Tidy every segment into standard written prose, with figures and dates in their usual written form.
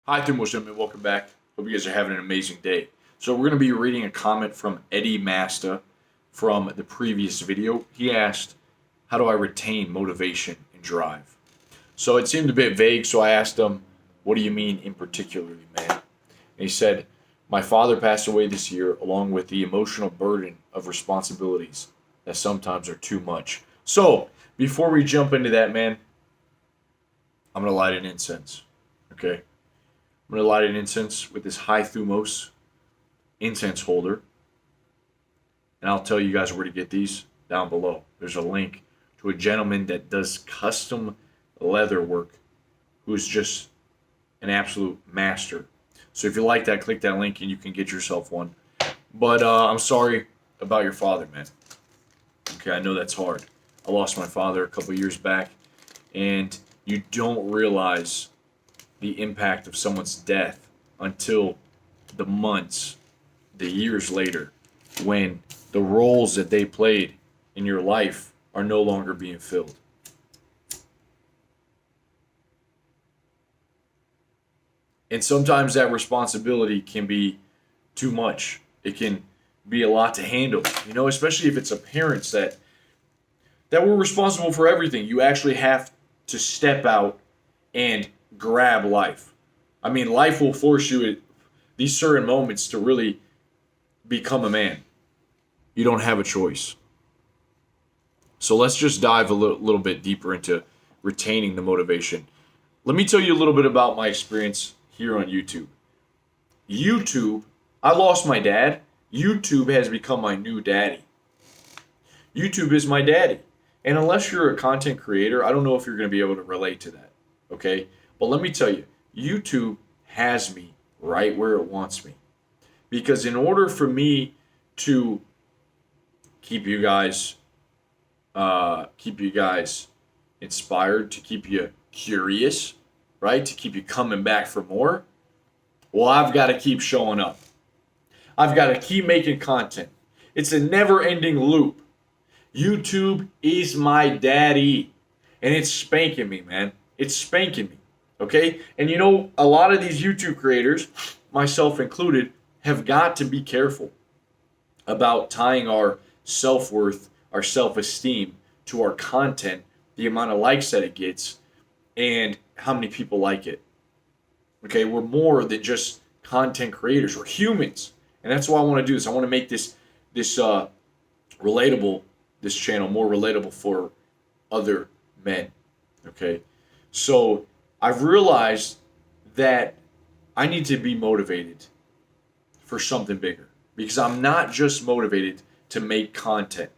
Hi, Thumos, and welcome back. Hope you guys are having an amazing day. So we're going to be reading a comment from Eddie Masta from the previous video. He asked, how do I retain motivation and drive? So it seemed a bit vague, so I asked him, what do you mean in particularly, man? And he said, my father passed away this year along with the emotional burden of responsibilities that sometimes are too much. So before we jump into that, man, I'm going to light an incense, okay? I'm going to light an incense with this high Thumos incense holder. And I'll tell you guys where to get these down below. There's a link to a gentleman that does custom leather work who's just an absolute master. So if you like that, click that link and you can get yourself one. But I'm sorry about your father, man. Okay, I know that's hard. I lost my father a couple years back. And you don't realize the impact of someone's death until the months, the years later, when the roles that they played in your life are no longer being filled. And sometimes that responsibility can be too much. It can be a lot to handle, especially if it's a parents that were responsible for everything. You actually have to step out and grab life. I mean, life will force you at these certain moments to really become a man. You don't have a choice. So let's just dive a little bit deeper into retaining the motivation. Let me tell you a little bit about my experience here on YouTube. I lost my dad. YouTube has become my new daddy. YouTube is my daddy. And unless you're a content creator, I don't know if you're going to be able to relate to that. Okay? But let me tell you, YouTube has me right where it wants me. Because in order for me to keep you guys inspired, to keep you curious, right? To keep you coming back for more, well, I've got to keep showing up. I've got to keep making content. It's a never-ending loop. YouTube is my daddy. And it's spanking me, man. It's spanking me. Okay? And a lot of these YouTube creators, myself included, have got to be careful about tying our self-worth, our self-esteem to our content, the amount of likes that it gets, and how many people like it. Okay? We're more than just content creators. We're humans. And that's why I want to do this. I want to make this relatable, this channel more relatable for other men. Okay? So I've realized that I need to be motivated for something bigger, because I'm not just motivated to make content.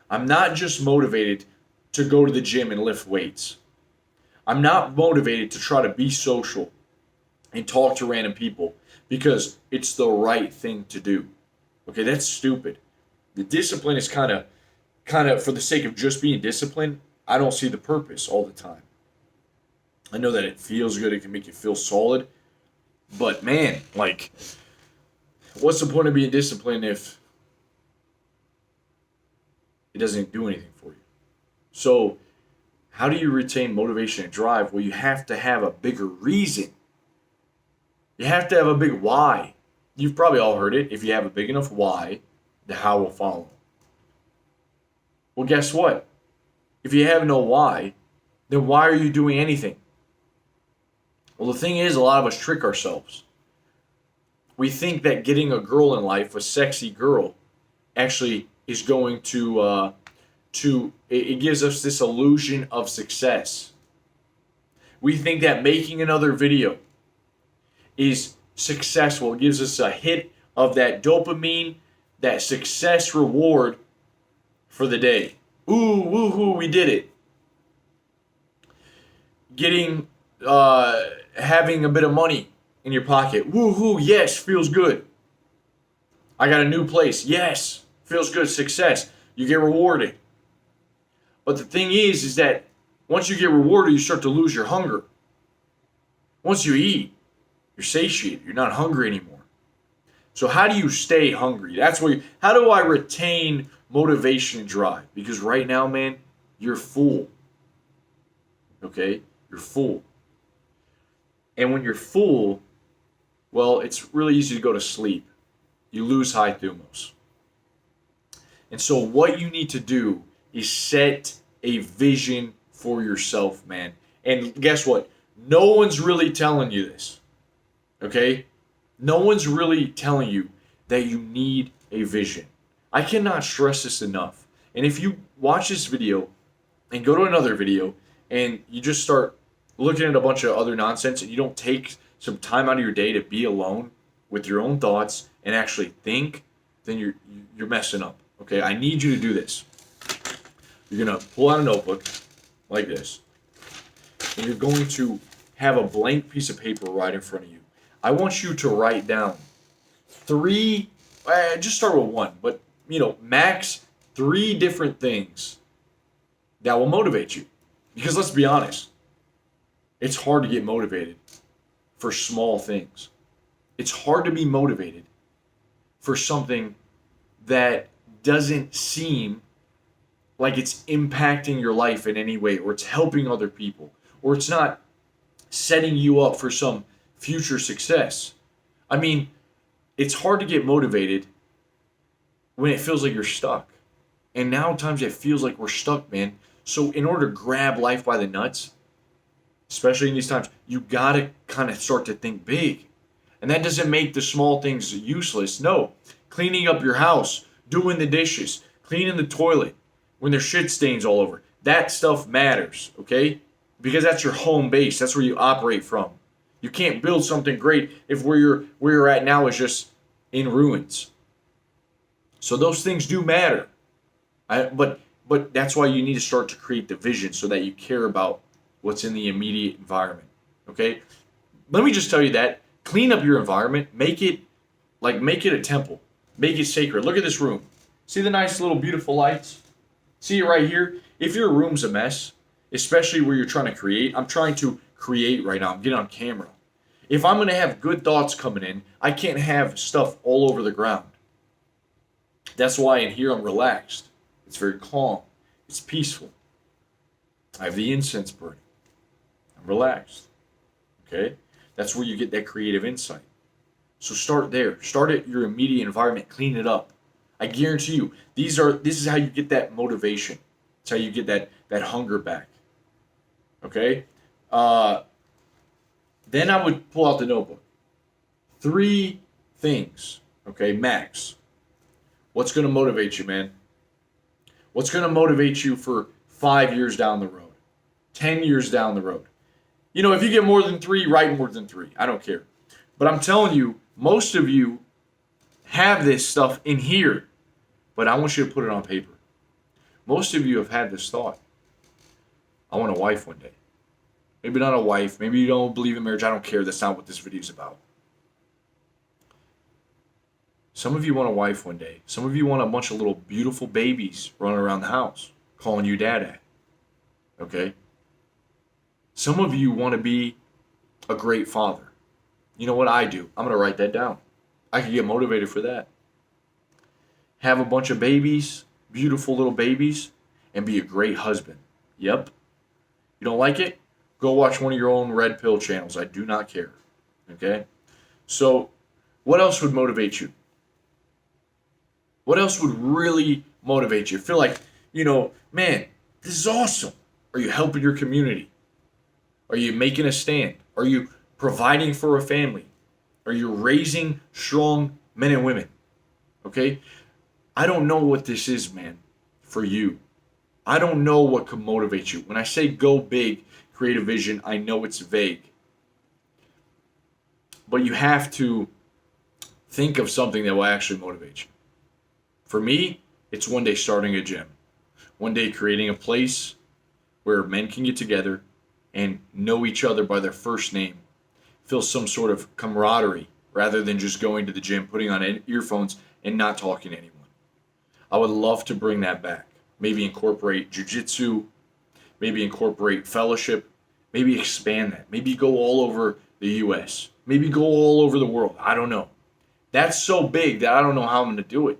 I'm not just motivated to go to the gym and lift weights. I'm not motivated to try to be social and talk to random people because it's the right thing to do. Okay, that's stupid. The discipline is kind of for the sake of just being disciplined. I don't see the purpose all the time. I know that it feels good. It can make you feel solid. But man, what's the point of being disciplined if it doesn't do anything for you? So how do you retain motivation and drive? Well, you have to have a bigger reason. You have to have a big why. You've probably all heard it. If you have a big enough why, the how will follow. Well, guess what? If you have no why, then why are you doing anything? Well, the thing is, a lot of us trick ourselves. We think that getting a girl in life, a sexy girl, actually is going to it gives us this illusion of success. We think that making another video is successful. It gives us a hit of that dopamine, that success reward for the day. Ooh, woohoo, we did it. Having a bit of money in your pocket. Woohoo, yes, feels good. I got a new place. Yes, feels good, success. You get rewarded. But the thing is that once you get rewarded, you start to lose your hunger. Once you eat, you're satiated. You're not hungry anymore. So how do you stay hungry? How do I retain motivation and drive? Because right now, man, you're full. Okay? You're full. And when you're full, well, it's really easy to go to sleep. You lose high Thumos. And so what you need to do is set a vision for yourself, man. And guess what? No one's really telling you this. Okay? No one's really telling you that you need a vision. I cannot stress this enough. And if you watch this video and go to another video and you just start looking at a bunch of other nonsense and you don't take some time out of your day to be alone with your own thoughts and actually think, then you're messing up. Okay? I need you to do this. You're going to pull out a notebook like this, and you're going to have a blank piece of paper right in front of you. I want you to write down just start with one, but max 3 different things that will motivate you. Because let's be honest, it's hard to get motivated for small things. It's hard to be motivated for something that doesn't seem like it's impacting your life in any way, or it's helping other people, or it's not setting you up for some future success. I mean, it's hard to get motivated when it feels like you're stuck. And now times it feels like we're stuck, man. So in order to grab life by the nuts, especially in these times, you gotta kind of start to think big. And that doesn't make the small things useless. No, cleaning up your house, doing the dishes, cleaning the toilet when there's shit stains all over. That stuff matters, okay? Because that's your home base. That's where you operate from. You can't build something great if where you're at now is just in ruins. So those things do matter. But that's why you need to start to create the vision so that you care about what's in the immediate environment. Okay? Let me just tell you that. Clean up your environment. Make it a temple. Make it sacred. Look at this room. See the nice little beautiful lights? See it right here? If your room's a mess, especially where you're trying to create, I'm trying to create right now. I'm getting on camera. If I'm going to have good thoughts coming in, I can't have stuff all over the ground. That's why in here I'm relaxed. It's very calm. It's peaceful. I have the incense burning. I'm relaxed. Okay? That's where you get that creative insight. So start there. Start at your immediate environment. Clean it up. I guarantee you, this is how you get that motivation. It's how you get that hunger back. Okay? Then I would pull out the notebook. 3 things, okay, max. What's going to motivate you, man? What's going to motivate you for 5 years down the road? 10 years down the road? If you get more than 3, write more than 3. I don't care. But I'm telling you, most of you have this stuff in here, but I want you to put it on paper. Most of you have had this thought. I want a wife one day. Maybe not a wife. Maybe you don't believe in marriage. I don't care. That's not what this video is about. Some of you want a wife one day. Some of you want a bunch of little beautiful babies running around the house, calling you dada. Okay? Some of you want to be a great father. You know what I do? I'm going to write that down. I can get motivated for that. Have a bunch of babies, beautiful little babies, and be a great husband. Yep. You don't like it? Go watch one of your own red pill channels. I do not care. Okay? So, what else would motivate you? What else would really motivate you? Feel like, man, this is awesome. Are you helping your community? Are you making a stand? Are you providing for a family? Are you raising strong men and women? Okay? I don't know what this is, man, for you. I don't know what could motivate you. When I say go big, create a vision, I know it's vague. But you have to think of something that will actually motivate you. For me, it's one day starting a gym. One day creating a place where men can get together and know each other by their first name. Feel some sort of camaraderie rather than just going to the gym, putting on earphones, and not talking to anyone. I would love to bring that back. Maybe incorporate jiu-jitsu, maybe incorporate fellowship, maybe expand that. Maybe go all over the U.S. Maybe go all over the world. I don't know. That's so big that I don't know how I'm going to do it.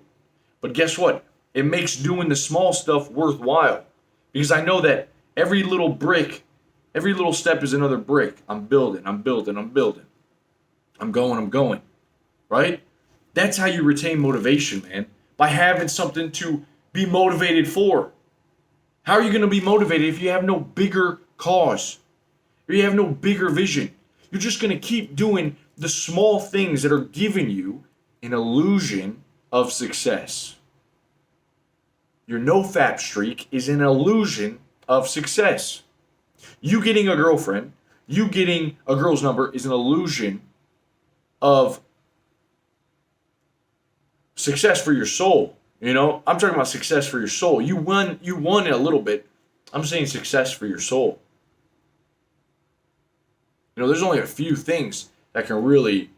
But guess what? It makes doing the small stuff worthwhile. Because I know that every little brick, Every little step is another brick. I'm building, I'm building, I'm building. I'm going, right? That's how you retain motivation, man. By having something to be motivated for. How are you going to be motivated if you have no bigger cause? If you have no bigger vision? You're just going to keep doing the small things that are giving you an illusion of success. Your no-fap streak is an illusion of success. You getting a girlfriend, you getting a girl's number is an illusion of success for your soul. You know, I'm talking about success for your soul. You won a little bit. I'm saying success for your soul. You know, there's only a few things that can really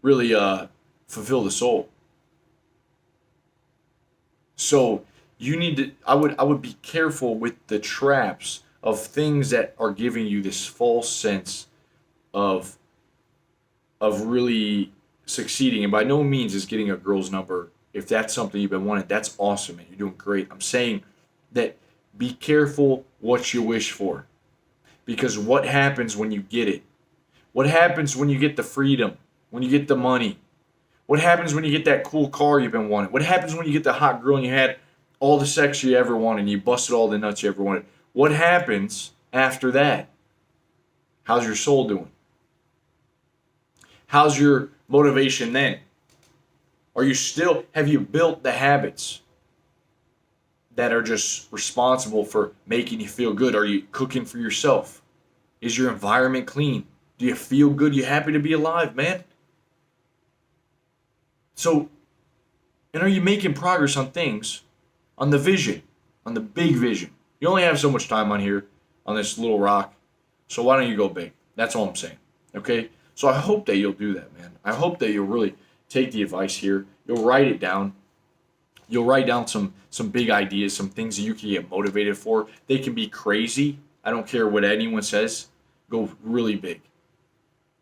fulfill the soul. So you need to. I would be careful with the traps of things that are giving you this false sense of really succeeding. And by no means is getting a girl's number. If that's something you've been wanting, that's awesome and you're doing great. I'm saying that be careful what you wish for. Because what happens when you get it? What happens when you get the freedom? When you get the money? What happens when you get that cool car you've been wanting? What happens when you get the hot girl and you had all the sex you ever wanted and you busted all the nuts you ever wanted? What happens after that? How's your soul doing? How's your motivation then? Have you built the habits that are just responsible for making you feel good? Are you cooking for yourself? Is your environment clean? Do you feel good? You happy to be alive, man? So, and are you making progress on things, on the vision, on the big vision? You only have so much time on here, on this little rock. So why don't you go big? That's all I'm saying. Okay? So I hope that you'll do that, man. I hope that you'll really take the advice here. You'll write it down. You'll write down some big ideas, some things that you can get motivated for. They can be crazy. I don't care what anyone says. Go really big.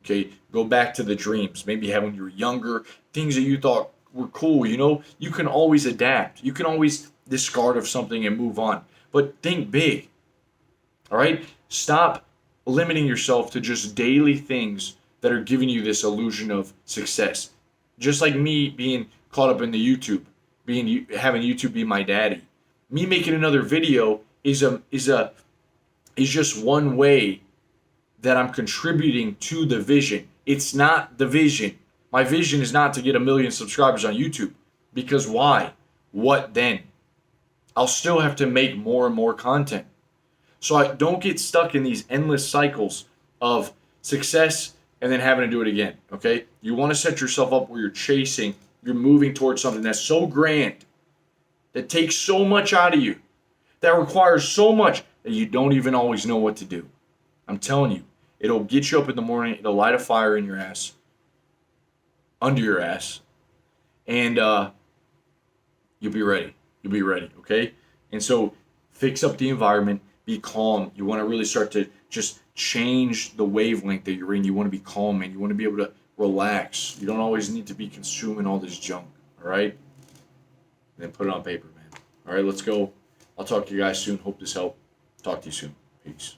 Okay? Go back to the dreams. Maybe have when you were younger, things that you thought were cool, you know? You can always adapt. You can always discard of something and move on. But think big. All right? Stop limiting yourself to just daily things that are giving you this illusion of success. Just like me being caught up in the YouTube, having YouTube be my daddy. Me making another video is just one way that I'm contributing to the vision. It's not the vision. My vision is not to get 1 million subscribers on YouTube. Because why? What then? I'll still have to make more and more content. So I don't get stuck in these endless cycles of success and then having to do it again, okay? You want to set yourself up where you're moving towards something that's so grand, that takes so much out of you, that requires so much that you don't even always know what to do. I'm telling you, it'll get you up in the morning, it'll light a fire in your ass, under your ass, and you'll be ready. You'll be ready, okay? And so fix up the environment, be calm. You want to really start to just change the wavelength that you're in. You want to be calm, man. You want to be able to relax. You don't always need to be consuming all this junk, all right? And then put it on paper, man. All right, let's go. I'll talk to you guys soon. Hope this helped. Talk to you soon. Peace.